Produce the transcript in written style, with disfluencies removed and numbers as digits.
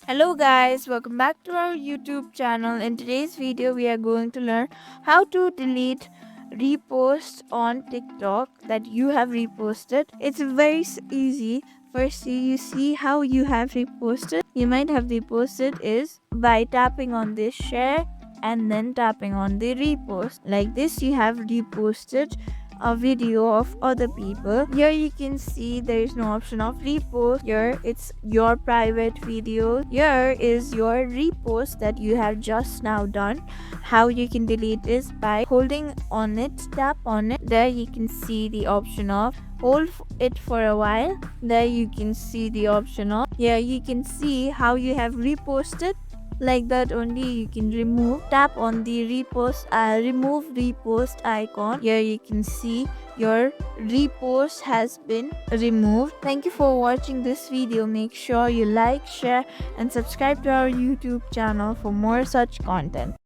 Hello guys, welcome back to our YouTube channel. In today's video, we are going to learn how to delete reposts on TikTok that you have reposted. It's very easy. First, you see how you have reposted. You might have reposted is by tapping on this share and then tapping on the repost. Like this, you have reposted a video of other people. Here you can see there is no option of repost. Here it's your private video. Here is your repost that you have just now done. How you can delete is by holding on it, tap on it. There you can see the option of hold it for a while. There you can see the option of, here you can see how you have reposted. Like that only you can remove. Tap on the remove repost icon. Here you can see your repost has been removed. Thank you for watching this video. Make sure you like, share and subscribe to our YouTube channel for more such content.